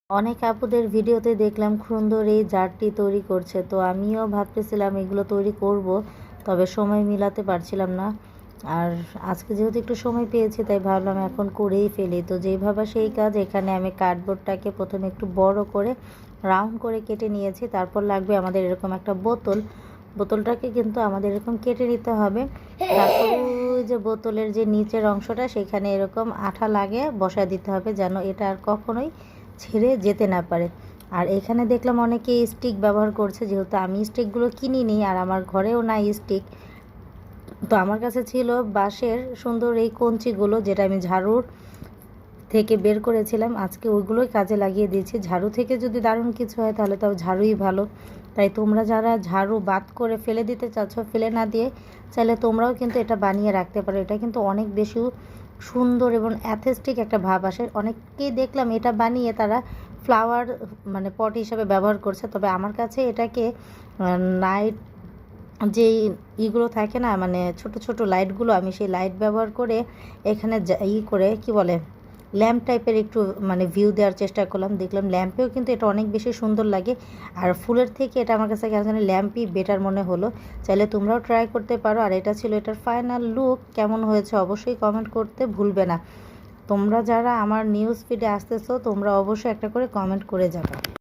অনেক আপুদের ভিডিওতে দেখলাম সুন্দর এই জারটি তৈরি করছে, তো আমিও ভাবতেছিলাম এগুলো তৈরি করব, তবে সময় মিলাতে পারছিলাম না। আর আজকে যেহেতু একটু সময় পেয়েছি তাই ভাবলাম এখন করেই ফেলি। তো যেইভাবে সেই কাজ, এখানে আমি কার্ডবোর্ডটাকে প্রথমে একটু বড় করে রাউন্ড করে কেটে নিয়েছি। তারপর লাগবে আমাদের এরকম একটা বোতলটাকে কিন্তু আমাদের এরকম কেটে নিতে হবে। তারপর ওই যে বোতলের যে নিচের অংশটা সেখানে এরকম আঠা লাগে বসায় দিতে হবে, যেন এটা আর কখনোই ছেড়ে যেতে না পারে। আর এখানে দেখলাম অনেকে স্টিক ব্যবহার করছে, যেহেতু আমি স্টিকগুলো কিনিনি আর আমার ঘরেও নাই স্টিক, তো আমার কাছে ছিল বাঁশের সুন্দর এই কঞ্চিগুলো, যেটা আমি ঝাড়ুর থেকে বের করেছিলাম। আজকে ওইগুলোই কাজে লাগিয়ে দিয়েছি। ঝাড়ু থেকে যদি দারুণ কিছু হয় তাহলে তাও ঝাড়ুই ভালো। তাই তোমরা যারা ঝাড়ু বাদ করে ফেলে দিতে চাচ্ছ, ফেলে না দিয়ে চাইলে তোমরাও কিন্তু এটা বানিয়ে রাখতে পারো। এটা কিন্তু অনেক বেশি সুন্দর এবং অ্যাথেস্টিক একটা ভাব আসে। অনেককেই দেখলাম এটা বানিয়ে তারা ফ্লাওয়ার মানে পট হিসাবে ব্যবহার করছে, তবে আমার কাছে এটাকে নাইট যেই ইগুলো থাকে না, মানে ছোট ছোট লাইটগুলো, আমি সেই লাইট ব্যবহার করে এখানে করে কি বলে ল্যাম্প টাইপের একটু মানে ভিউ দেওয়ার চেষ্টা করলাম। দেখলাম ল্যাম্পেও কিন্তু এটা অনেক বেশি সুন্দর লাগে। আর ফুলের থেকে এটা আমার কাছে কেন জানি ল্যাম্পই বেটার মনে হলো। চাইলে তোমরাও ট্রাই করতে পারো। আর এটা ছিল এটার ফাইনাল লুক। কেমন হয়েছে অবশ্যই কমেন্ট করতে ভুলবে না। তোমরা যারা আমার নিউজ ফিডে আসতেছো তোমরা অবশ্যই একটা করে কমেন্ট করে যাবে।